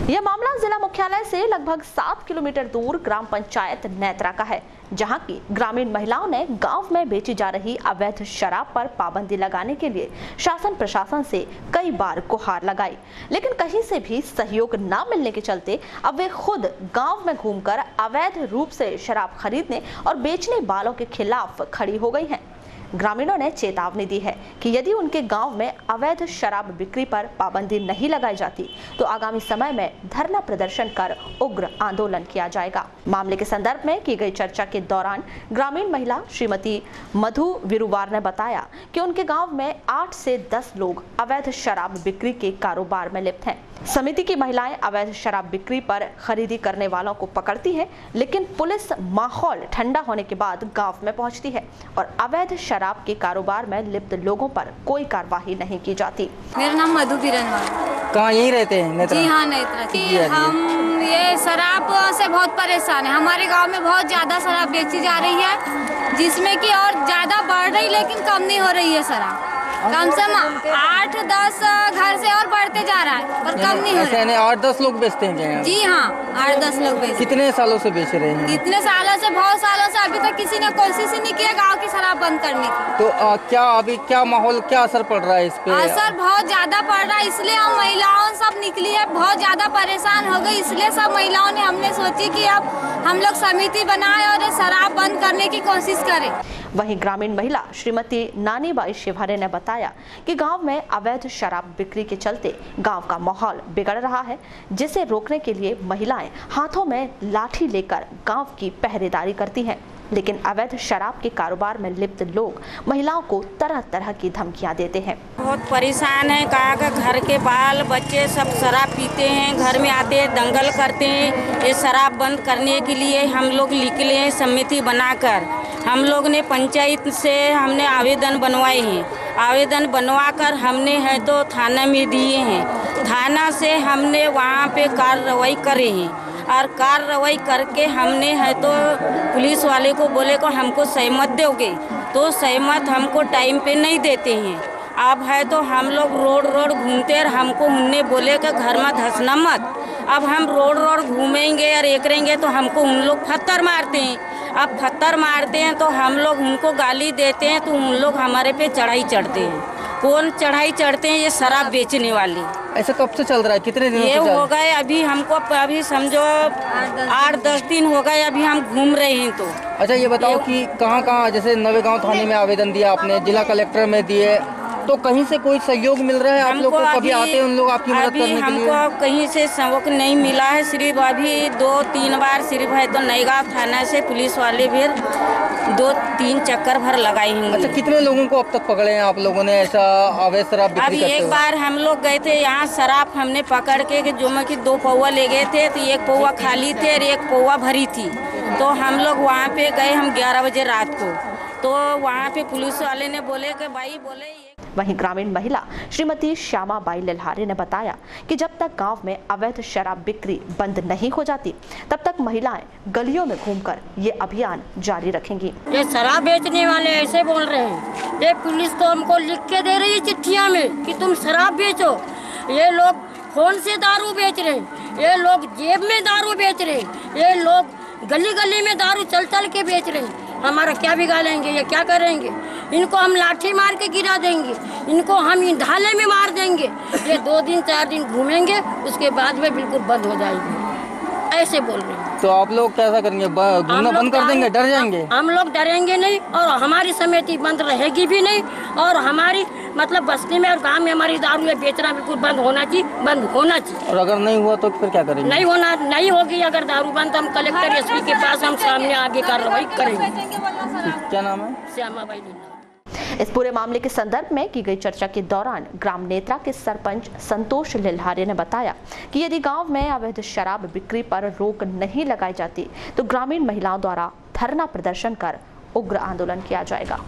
यह मामला जिला मुख्यालय से लगभग 7 किलोमीटर दूर ग्राम पंचायत नेत्रा का है, जहां की ग्रामीण महिलाओं ने गांव में बेची जा रही अवैध शराब पर पाबंदी लगाने के लिए शासन प्रशासन से कई बार गुहार लगाई, लेकिन कहीं से भी सहयोग न मिलने के चलते अब वे खुद गांव में घूमकर अवैध रूप से शराब खरीदने और बेचने वालों के खिलाफ खड़ी हो गई हैं। ग्रामीणों ने चेतावनी दी है कि यदि उनके गांव में अवैध शराब बिक्री पर पाबंदी नहीं लगाई जाती तो आगामी समय में धरना प्रदर्शन कर उग्र आंदोलन किया जाएगा। मामले के संदर्भ में की गई चर्चा के दौरान ग्रामीण महिला श्रीमती मधु विरुवार ने बताया कि उनके गांव में 8 से 10 लोग अवैध शराब बिक्री के कारोबार में लिप्त हैं। समिति की महिलाएं अवैध शराब बिक्री पर खरीदी करने वालों को पकड़ती है, लेकिन पुलिस माहौल ठंडा होने के बाद गांव में पहुंचती है और अवैध शराब के कारोबार में लिप्त लोगों पर कोई कार्रवाई नहीं की जाती। मेरा नाम मधु बिरनवाल। कहाँ यहीं रहते हैं? जी हाँ, नेत्रा। हम ये शराब से बहुत परेशान है। हमारे गाँव में बहुत ज्यादा शराब बेची जा रही है, जिसमें की और ज्यादा बढ़ रही लेकिन कम नहीं हो रही है। शराब कम से कम 8-10 घर से और बढ़ते जा रहा है, पर कम नहीं हो रहा है। 8-10 लोग बेचते हैं क्या? जी हाँ, 8-10 लोग बेचते। कितने सालों से बेच रहे हैं? कितने सालों से? बहुत सालों से। अभी तक किसी ने कोशिश ही नहीं किया गांव की शराब बंद करने की। तो क्या अभी क्या माहौल, क्या असर पड़ रहा है इस पे? असर बहुत ज्यादा पड़ रहा है, इसलिए हम महिलाओं सब निकली है, बहुत ज्यादा परेशान हो गई। इसलिए सब महिलाओं ने हमने सोची कि अब हम लोग समिति बनाए और शराब बंद करने की कोशिश करें। वहीं ग्रामीण महिला श्रीमती नानीबाई शिवहरे ने बताया कि गांव में अवैध शराब बिक्री के चलते गांव का माहौल बिगड़ रहा है, जिसे रोकने के लिए महिलाएं हाथों में लाठी लेकर गांव की पहरेदारी करती हैं, लेकिन अवैध शराब के कारोबार में लिप्त लोग महिलाओं को तरह तरह की धमकियां देते हैं। बहुत परेशान है, कहा का घर के बाल बच्चे सब शराब पीते हैं, घर में आते हैं दंगल करते हैं। ये शराब बंद करने के लिए हम लोग निकले हैं समिति बनाकर। हम लोग ने पंचायत से हमने आवेदन बनवाए हैं, आवेदन बनवाकर हमने है तो थाना में दिए हैं। थाना से हमने वहाँ पे कार्रवाई करे हैं और कार्रवाई करके हमने है तो पुलिस वाले को बोले को हमको सहमत दोगे, तो सहमत हमको टाइम पे नहीं देते हैं। अब है तो हम लोग रोड घूमते और हमको उनने बोले कि घर में धंसना मत। अब हम रोड घूमेंगे और एक रहेंगे तो हमको उन लोग पत्थर मारते हैं। अब पत्थर मारते हैं तो हम लोग उनको गाली देते हैं तो उन लोग हमारे पे चढ़ाई चढ़ते हैं। कौन चढ़ाई चढ़ते हैं? ये शराब बेचने वाले। ऐसा कब से चल रहा है? कितने दिनों से? ये हो गए अभी हमको, अभी समझो 8-10 दिन हो गए अभी हम घूम रहे हैं। तो अच्छा ये बताओ कि कहाँ जैसे नवेगांव थाने में आवेदन दिया आपने, जिला कलेक्टर में दिए, तो कहीं से कोई सहयोग मिल रहा है आप लोग को? कभी आते हैं उन लोग आपकी मदद करने के लिए? हमको कहीं से सहयोग नहीं मिला है। सिर्फ अभी 2-3 बार सिर्फ है तो नवेगांव थाना से पुलिस वाले भी 2-3 चक्कर भर लगाए हैं। अच्छा कितने लोगों को अब तक पकड़े हैं आप लोगों ने ऐसा अवैध शराब बिक्री करते हुए? अभी एक बार हम लोग गए थे यहाँ, शराब हमने पकड़ के जो में कि 2 पौवा ले गए थे, तो 1 पौवा खाली थे और 1 पौवा भरी थी। तो हम लोग वहाँ पे गए, हम 11 बजे रात को, तो वहाँ पे पुलिस वाले ने बोले कि भाई बोले। वहीं ग्रामीण महिला श्रीमती श्यामा बाई लिल्हारे ने बताया कि जब तक गांव में अवैध शराब बिक्री बंद नहीं हो जाती तब तक महिलाएं गलियों में घूमकर ये अभियान जारी रखेंगी। ये शराब बेचने वाले ऐसे बोल रहे हैं, ये पुलिस तो हमको लिख के दे रही है चिट्ठियाँ में कि तुम शराब बेचो। ये लोग फोन से दारू बेच रहे हैं, ये लोग जेब में दारू बेच रहे हैं, ये लोग गली गली में दारू चल चल के बेच रहे हैं। हमारा क्या बिगाड़ेंगे? ये क्या करेंगे? इनको हम लाठी मार के गिरा देंगे, इनको हम ढाले में मार देंगे। ये 2 दिन 4 दिन घूमेंगे, उसके बाद में बिल्कुल बंद हो जाएगी, ऐसे बोल रहे हैं। तो आप लोग कैसा करेंगे? घूमना बंद कर देंगे? डर जाएंगे? हम लोग डरेंगे नहीं और हमारी समिति बंद रहेगी भी नहीं, और हमारी मतलब बस्ती में और गांव में हमारी दारू बेचना बिल्कुल बंद होना चाहिए, बंद होना चाहिए। और अगर नहीं हुआ तो फिर क्या करेंगे? नहीं होगी अगर दारू बंद, हम कलेक्टर एसपी के पास हम सामने आगे कार्रवाई करेंगे। क्या नाम है? श्यामा बाई। इस पूरे मामले के संदर्भ में की गई चर्चा के दौरान ग्राम नेत्रा के सरपंच संतोष लिल्हारे ने बताया कि यदि गांव में अवैध शराब बिक्री पर रोक नहीं लगाई जाती तो ग्रामीण महिलाओं द्वारा धरना प्रदर्शन कर उग्र आंदोलन किया जाएगा।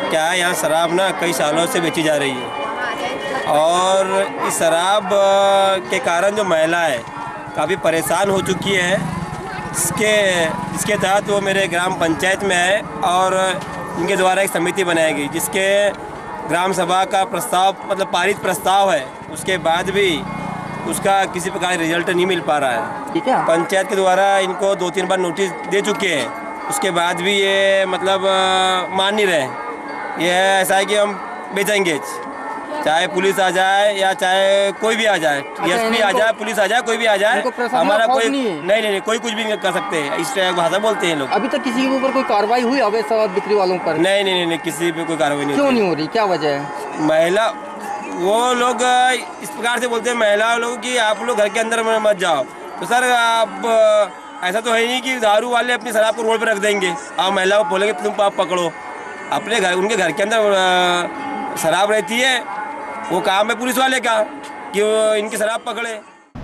क्या है, यहाँ शराब ना कई सालों से बेची जा रही है और इस शराब के कारण जो महिला है काफ़ी परेशान हो चुकी है। इसके तहत वो मेरे ग्राम पंचायत में है और इनके द्वारा एक समिति बनाई गई जिसके ग्राम सभा का प्रस्ताव मतलब पारित प्रस्ताव है, उसके बाद भी उसका किसी प्रकार रिजल्ट नहीं मिल पा रहा है। ठीक है, पंचायत के द्वारा इनको 2-3 बार नोटिस दे चुके हैं, उसके बाद भी ये मतलब मान नहीं रहे। ये ऐसा है कि हम बेचेंगे, चाहे पुलिस आ जाए या चाहे कोई भी आ जाए, एसपी आ जाए, पुलिस आ जाए, कोई भी आ जाए, हमारा कोई नहीं कोई कुछ भी नहीं कर सकते। इस तरह भाषा बोलते हैं लोग। अभी तक किसी के ऊपर कोई कार्रवाई हुई अवैध शराब बिक्री वालों पर? नहीं, किसी पे कोई कार्रवाई नहीं। क्यों नहीं हो रही? क्या वजह है? महिला वो लोग इस प्रकार से बोलते हैं महिला लोग कि आप लोग घर के अंदर मत जाओ। तो सर आप ऐसा तो है नहीं कि दारू वाले अपनी शराब को रोड पर रख देंगे, आप महिला को बोलेंगे तुम आप पकड़ो। अपने घर, उनके घर के अंदर शराब रहती है, वो काम है पुलिस वाले का कि वो इनकी शराब पकड़े।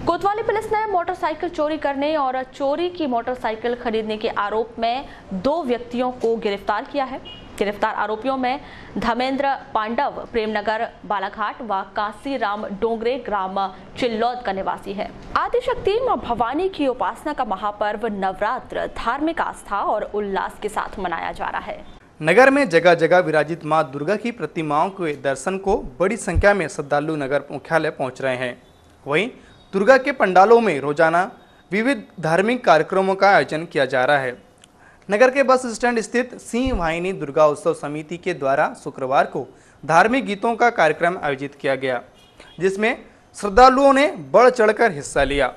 कोतवाली पुलिस ने मोटरसाइकिल चोरी करने और चोरी की मोटरसाइकिल खरीदने के आरोप में 2 व्यक्तियों को गिरफ्तार किया है। गिरफ्तार आरोपियों में धर्मेंद्र पांडव प्रेमनगर बालाघाट व काशीराम डोंगरे ग्राम चिल्लौद का निवासी है। आदिशक्ति मां भवानी की उपासना का महापर्व नवरात्र धार्मिक आस्था और उल्लास के साथ मनाया जा रहा है। नगर में जगह जगह विराजित मां दुर्गा की प्रतिमाओं के दर्शन को बड़ी संख्या में श्रद्धालु नगर मुख्यालय पहुंच रहे हैं। वहीं दुर्गा के पंडालों में रोजाना विविध धार्मिक कार्यक्रमों का आयोजन किया जा रहा है। नगर के बस स्टैंड स्थित सिंह वाहिनी दुर्गा उत्सव समिति के द्वारा शुक्रवार को धार्मिक गीतों का कार्यक्रम आयोजित किया गया, जिसमें श्रद्धालुओं ने बढ़ चढ़कर हिस्सा लिया।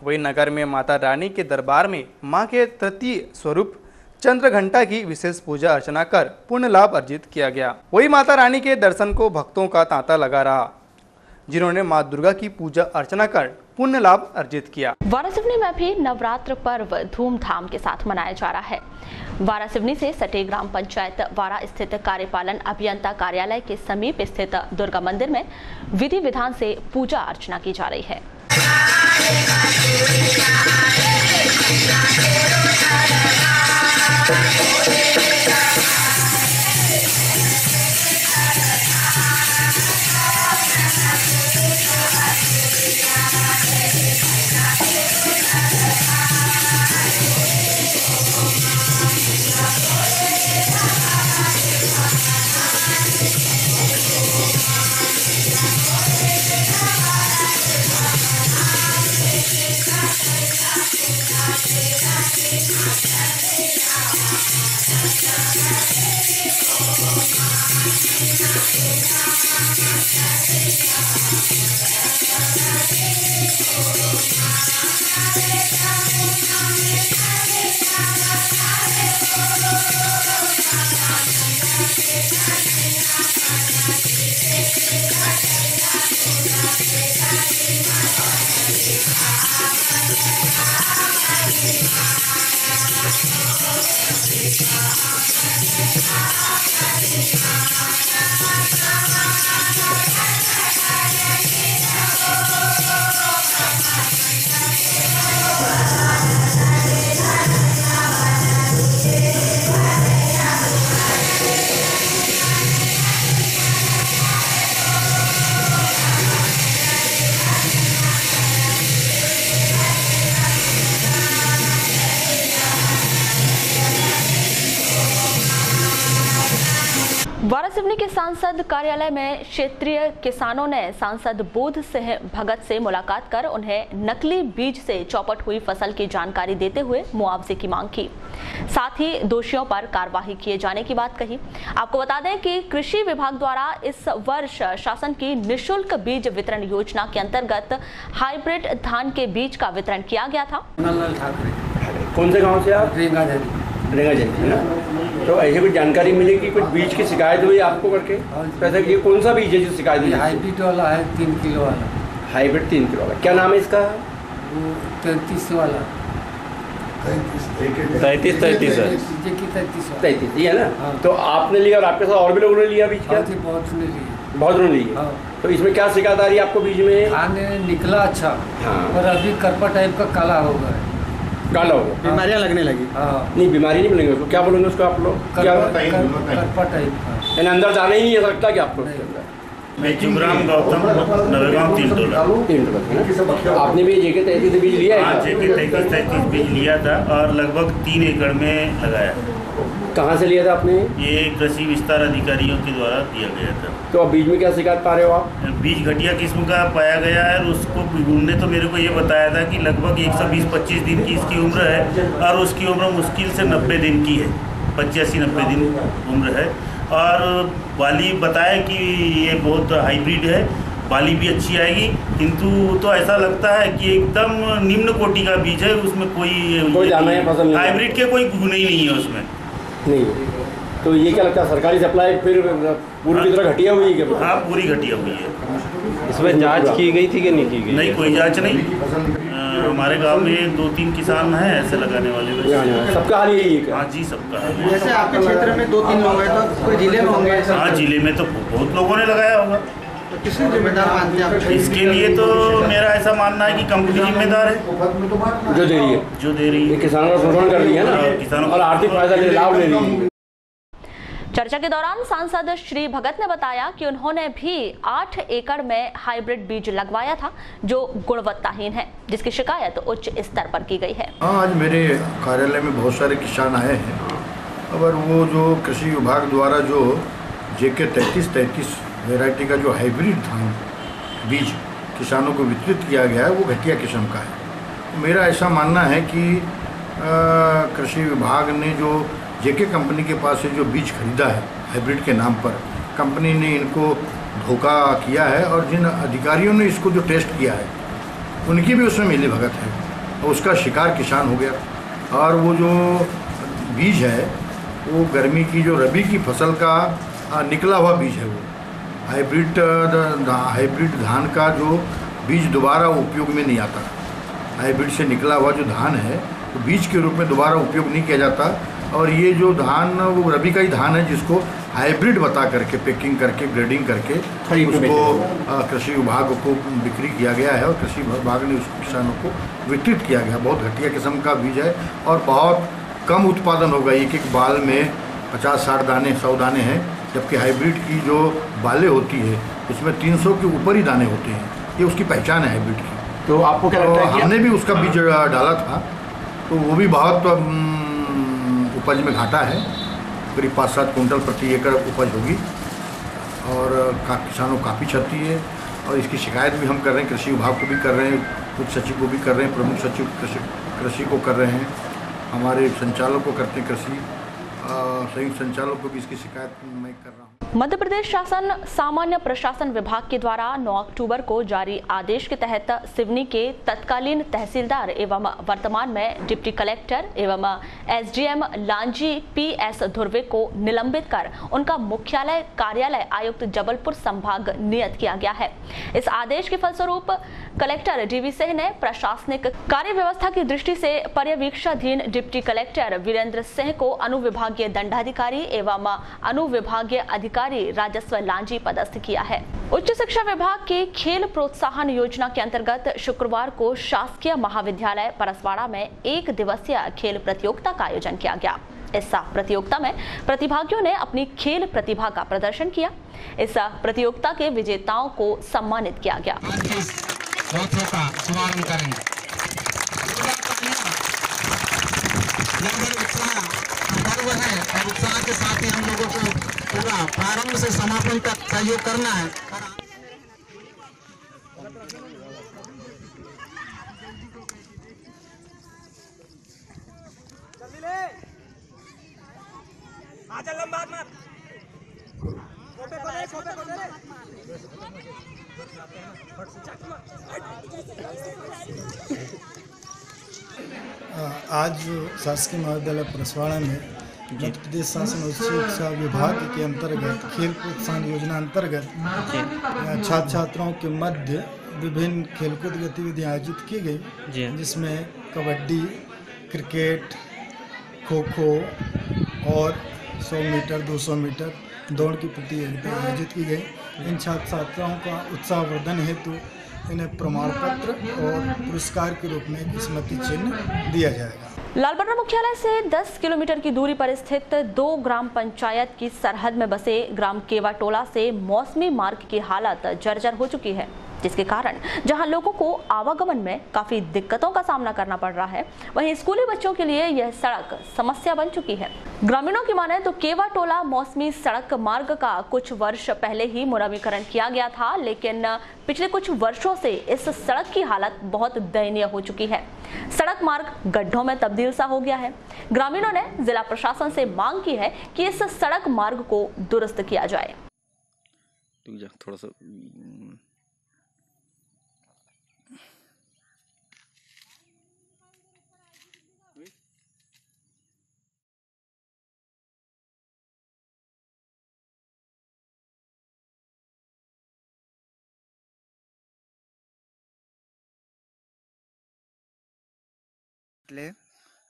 वही नगर में माता रानी के दरबार में मां के तृतीय स्वरूप चंद्र घंटा की विशेष पूजा अर्चना कर पुण्य लाभ अर्जित किया गया। वही माता रानी के दर्शन को भक्तों का तांता लगा रहा, जिन्होंने मां दुर्गा की पूजा अर्चना कर पुण्य लाभ अर्जित किया। वारासिवनी में भी नवरात्र पर्व धूमधाम के साथ मनाया जा रहा है। वारासिवनी से सटे ग्राम पंचायत वारा स्थित कार्यपालन अभियंता कार्यालय के समीप स्थित दुर्गा मंदिर में विधि विधान से पूजा अर्चना की जा रही है। वारासिवनी के सांसद कार्यालय में क्षेत्रीय किसानों ने सांसद बोध सिंह भगत से मुलाकात कर उन्हें नकली बीज से चौपट हुई फसल की जानकारी देते हुए मुआवजे की मांग की, साथ ही दोषियों पर कार्रवाई किए जाने की बात कही। आपको बता दें कि कृषि विभाग द्वारा इस वर्ष शासन की निःशुल्क बीज वितरण योजना के अंतर्गत हाइब्रिड धान के बीज का वितरण किया गया था। कौन से गाँव से आप? रेंगा जैन है ना। तो ऐसे कुछ जानकारी मिली कि कुछ बीज की शिकायत हुई आपको करके? पैसा ये कौन सा बीज है जो शिकायत हुई? हाइब्रिड वाला है 3 किलो वाला। हाइब्रिड 3 किलो वाला, क्या नाम है इसका? 33 वाला। 33 है ना। तो आपने लिया और आपके साथ और भी लोगों ने लिया बीज? क्या बहुत ने लिया। बहुत लोगों ने लिया। तो इसमें क्या शिकायत आ रही है आपको बीज में? खाने निकला अच्छा, और अभी करपा टाइप का काला हो गया। काला होगा, बीमारियां लगने लगी। नहीं बीमारी नहीं मिलेंगे उसको, क्या बोलेंगे उसको आप लोग? करपा टाइप का। अंदर जाना ही नहीं है सकता क्या आपको? मैं जुमराम गौतम, नवेगांव 3 टोला। आपने भी जेके 33 बीज लिया है? जेके 33 बीज लिया था और लगभग 3 एकड़ में लगाया। कहाँ से लिया था आपने? ये कृषि विस्तार अधिकारियों के द्वारा दिया गया था। तो अब बीज में क्या शिकायत पा रहे हो आप? बीज घटिया किस्म का पाया गया है। उसको उन्होंने तो मेरे को ये बताया था कि लगभग 120-25 दिन की इसकी उम्र है और उसकी उम्र मुश्किल से 90 दिन की है, 85-90 दिन उम्र है। और बाली बताया कि ये बहुत हाइब्रिड है, बाली भी अच्छी आएगी, किंतु तो ऐसा लगता है कि एकदम निम्न कोटि का बीज है, उसमें कोई जाना है फसल हाइब्रिड के कोई गुण ही नहीं है उसमें। नहीं, तो ये क्या लगता है सरकारी सप्लाई फिर पूरी तरह घटिया हुई है क्या? हाँ पूरी घटिया हुई है। इसमें जांच की गई थी कि नहीं की गई? नहीं, कोई जांच नहीं। हमारे गांव में 2-3 किसान हैं ऐसे लगाने वाले। सबका हाल यही है? हाँ जी, सबका हाल। जैसे आपके क्षेत्र में 2-3 लोग हैं तो कोई जिले में होंगे? हाँ जिले में तो बहुत लोगों ने लगाया होगा। तो किसको जिम्मेदार मानते हैं आप? इसके लिए तो मेरा ऐसा मानना है कि कंपनी जिम्मेदार है, जो दे रही है। जो दे रही है। किसानों का शोषण कर रही है ना, किसानों और आर्थिक फायदा ले लाभ ले रही है। चर्चा के दौरान सांसद श्री भगत ने बताया कि उन्होंने भी 8 एकड़ में हाइब्रिड बीज लगवाया था जो गुणवत्ताहीन है, जिसकी शिकायत उच्च स्तर पर की गई है। हाँ, आज मेरे कार्यालय में बहुत सारे किसान आए हैं और वो जो कृषि विभाग द्वारा जो जेके 33 वैरायटी का जो हाइब्रिड धान बीज किसानों को वितरित किया गया है वो घटिया किस्म का है। मेरा ऐसा मानना है कि कृषि विभाग ने जो जेके कंपनी के पास से जो बीज खरीदा है हाइब्रिड के नाम पर, कंपनी ने इनको धोखा किया है और जिन अधिकारियों ने इसको जो टेस्ट किया है उनकी भी उसमें मिली भगत है और उसका शिकार किसान हो गया। और वो जो बीज है वो गर्मी की जो रबी की फसल का निकला हुआ बीज है, वो हाइब्रिड धान का जो बीज दोबारा उपयोग में नहीं आता। हाइब्रिड से निकला हुआ जो धान है तो बीज के रूप में दोबारा उपयोग नहीं किया जाता। और ये जो धान वो रबी का ही धान है जिसको हाइब्रिड बता करके पैकिंग करके ग्रेडिंग करके उसको कृषि विभाग को बिक्री किया गया है और कृषि विभाग ने उसको किसानों को वितरित किया गया। बहुत घटिया किस्म का बीज है और बहुत कम उत्पादन होगा। एक एक बाल में 50-60 दाने 100 दाने हैं, जबकि हाइब्रिड की जो बालें होती है उसमें 300 के ऊपर ही दाने होते हैं। ये उसकी पहचान है हाइब्रिड की। तो आपको क्या लगता है कि हमने भी उसका बीज डाला था तो वो भी बहुत उपज में घाटा है, करीब 5-7 कुंटल प्रति एकड़ उपज होगी और किसानों को काफ़ी क्षति है। और इसकी शिकायत भी हम कर रहे हैं, कृषि विभाग को भी कर रहे हैं, मुख्य सचिव को भी कर रहे हैं, प्रमुख सचिव कृषि को कर रहे हैं, हमारे संचालक को करते हैं, कृषि संयुक्त संचालक को भी इसकी शिकायत मैं कर रहा हूँ। मध्य प्रदेश शासन सामान्य प्रशासन विभाग के द्वारा 9 अक्टूबर को जारी आदेश के तहत सिवनी के तत्कालीन तहसीलदार एवं वर्तमान में डिप्टी कलेक्टर एवं एसडीएम लांजी पीएस धुर्वे को निलंबित कर उनका मुख्यालय कार्यालय आयुक्त जबलपुर संभाग नियत किया गया है। इस आदेश के फलस्वरूप कलेक्टर डीवी सिंह ने प्रशासनिक कार्य व्यवस्था की दृष्टि से पर्यवेक्षाधीन डिप्टी कलेक्टर वीरेंद्र सिंह को अनुविभागीय दंडाधिकारी एवं अनुविभागीय अधिकारी राजस्व लांजी पदस्थ किया है। उच्च शिक्षा विभाग की खेल प्रोत्साहन योजना के अंतर्गत शुक्रवार को शासकीय महाविद्यालय परसवाड़ा में 1 दिवसीय खेल प्रतियोगिता का आयोजन किया गया। इस प्रतियोगिता में प्रतिभागियों ने अपनी खेल प्रतिभा का प्रदर्शन किया। इस प्रतियोगिता के विजेताओं को सम्मानित किया गया। है और उत्साह के साथ ही हम लोगों को पूरा प्रारंभ से समापन तक सहयोग करना है। आज शासकीय महाविद्यालय परसवाड़ा में मध्य प्रदेश शासन उच्च शिक्षा विभाग के अंतर्गत खेल प्रोत्साहन योजना अंतर्गत छात्र छात्राओं के मध्य विभिन्न खेलकूद गतिविधियां आयोजित की गई, जिसमें कबड्डी, क्रिकेट, खो खो और 100 मीटर 200 मीटर दौड़ की प्रतियोगिता आयोजित की गई। इन छात्र छात्राओं का उत्साहवर्धन हेतु इन्हें प्रमाण पत्र और पुरस्कार के रूप में स्मृति चिन्ह दिया जाएगा। लालबर्रा मुख्यालय से 10 किलोमीटर की दूरी पर स्थित 2 ग्राम पंचायत की सरहद में बसे ग्राम केवाटोला से मौसमी मार्ग की हालत जर्जर हो चुकी है, जिसके कारण जहां लोगों को आवागमन में काफी दिक्कतों का सामना करना पड़ रहा है, वहीं स्कूली बच्चों के लिए यह सड़क समस्या बन चुकी है। ग्रामीणों की माने तो केवाटोला मौसमी सड़क मार्ग का कुछ वर्ष पहले ही मुरम्मीकरण किया गया था, लेकिन पिछले कुछ वर्षों से इस सड़क की हालत बहुत दयनीय हो चुकी है। सड़क मार्ग गड्ढों में तब्दील सा हो गया है। ग्रामीणों ने जिला प्रशासन से मांग की है कि इस सड़क मार्ग को दुरुस्त किया जाए। थोड़ा सा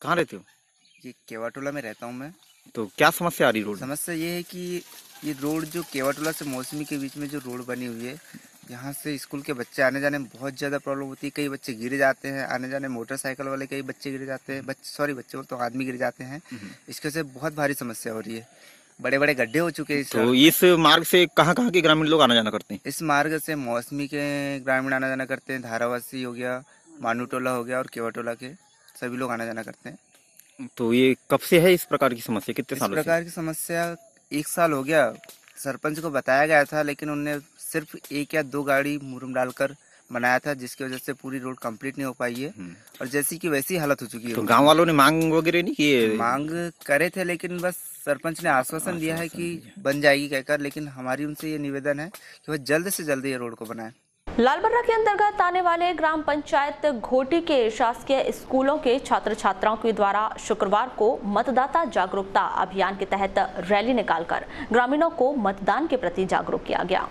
कहाँ रहते हो? ये केवाटोला में रहता हूँ मैं। तो क्या समस्या आ रही रोड? समस्या ये है कि ये रोड जो केवाटोला से मौसमी के बीच में जो रोड बनी हुई है, यहाँ से स्कूल के बच्चे आने जाने में बहुत ज़्यादा प्रॉब्लम होती है। कई बच्चे गिर जाते हैं आने जाने, मोटरसाइकिल वाले कई बच्चे गिर जाते हैं, बच्चे तो आदमी गिर जाते हैं। इसके से बहुत भारी समस्या हो रही है, बड़े बड़े गड्ढे हो चुके हैं। तो इस मार्ग से कहाँ कहाँ के ग्रामीण लोग आना जाना करते हैं? इस मार्ग से मौसमी के ग्रामीण आना जाना करते हैं, धारावासी हो गया, मानूटोला हो गया और केवाटोला के सभी लोग आना जाना करते हैं। तो ये कब से है इस प्रकार की समस्या? कितने सालों से? इस प्रकार की समस्या 1 साल हो गया। सरपंच को बताया गया था, लेकिन उन्होंने सिर्फ 1 या 2 गाड़ी मुरम डालकर बनाया था, जिसकी वजह से पूरी रोड कंप्लीट नहीं हो पाई है और जैसी की वैसी हालत हो चुकी है। तो गांव वालों ने मांग वगैरह नहीं की? मांग करे थे, लेकिन बस सरपंच ने आश्वासन दिया है कि बन जाएगी कहकर, लेकिन हमारी उनसे ये निवेदन है कि वह जल्द से जल्द ये रोड को बनाएं। लालबर्रा के अंतर्गत आने वाले ग्राम पंचायत घोटी के शासकीय स्कूलों के छात्र छात्राओं के द्वारा शुक्रवार को मतदाता जागरूकता अभियान के तहत रैली निकालकर ग्रामीणों को मतदान के प्रति जागरूक किया गया।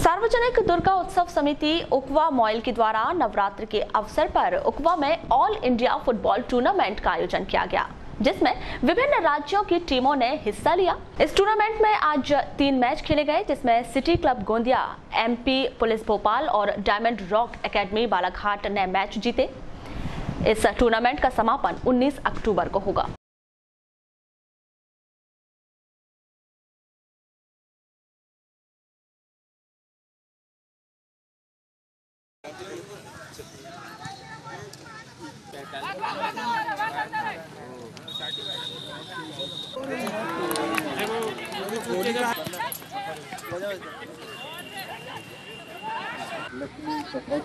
सार्वजनिक दुर्गा उत्सव समिति उकवा मॉयल के द्वारा नवरात्र के अवसर पर उकवा में ऑल इंडिया फुटबॉल टूर्नामेंट का आयोजन किया गया, जिसमें विभिन्न राज्यों की टीमों ने हिस्सा लिया। इस टूर्नामेंट में आज 3 मैच खेले गए, जिसमें city club Gondia, MP police Bhopal और डायमंड रॉक एकेडमी बालाघाट ने मैच जीते। इस टूर्नामेंट का समापन 19 अक्टूबर को होगा। लक्ष्मी सफर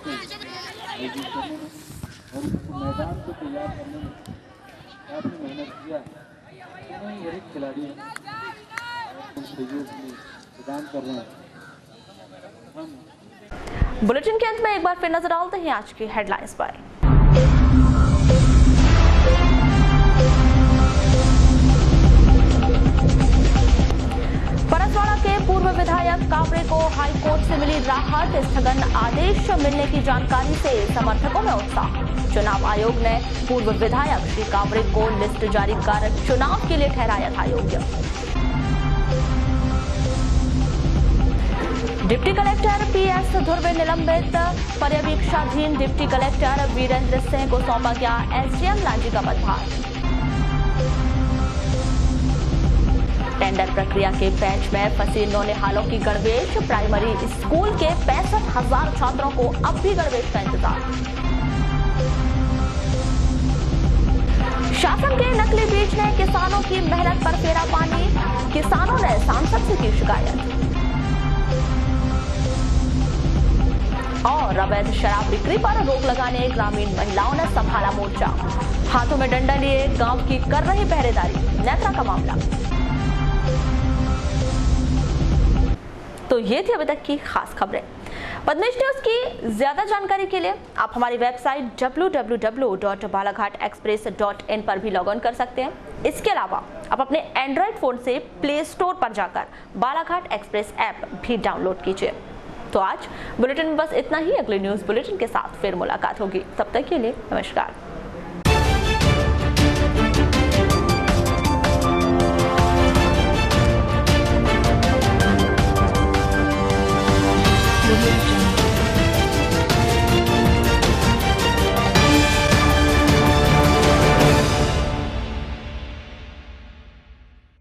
और मैदान को तैयार करने में काफ़ी मेहनत किया। ये एक खिलाड़ी है, प्रदान कर रहे हैं। बुलेटिन के अंत में एक बार फिर नजर डालते हैं आज की हेडलाइंस पर। परसवाड़ा के पूर्व विधायक कावरे को हाई कोर्ट से मिली राहत, स्थगन आदेश मिलने की जानकारी से समर्थकों में उत्साह। चुनाव आयोग ने पूर्व विधायक श्री कावरे को लिस्ट जारी कर चुनाव के लिए ठहराया था योग्य। डिप्टी कलेक्टर PS धुर्वे निलंबित, पर्यवेक्षाधीन डिप्टी कलेक्टर वीरेंद्र सिंह को सौंपा गया SDM लांजी का पदभार। टेंडर प्रक्रिया के पेंच में फंसी नौनिहालों की गणवेश, प्राइमरी स्कूल के 65,000 छात्रों को अब भी गणवेश का इंतजार। शासन के नकली बीज ने किसानों की मेहनत पर फेरा पानी, किसानों ने सांसद से की शिकायत। और अवैध शराब बिक्री पर रोक लगाने ग्रामीण महिलाओं ने संभाला मोर्चा, हाथों में डंडा लिए गांव की कर रही पहरेदारी। नेत्रा का मामला। तो ये थी अभी तक की खास खबरें। पद्मेश न्यूज की ज्यादा जानकारी के लिए आप हमारी वेबसाइट www.balaghatexpress.in पर भी लॉग इन कर सकते हैं। इसके अलावा आप अपने एंड्रॉइड फोन से प्ले स्टोर पर जाकर बालाघाट एक्सप्रेस ऐप भी डाउनलोड कीजिए। तो आज बुलेटिन में बस इतना ही। अगले न्यूज बुलेटिन के साथ फिर मुलाकात होगी, तब तक के लिए नमस्कार।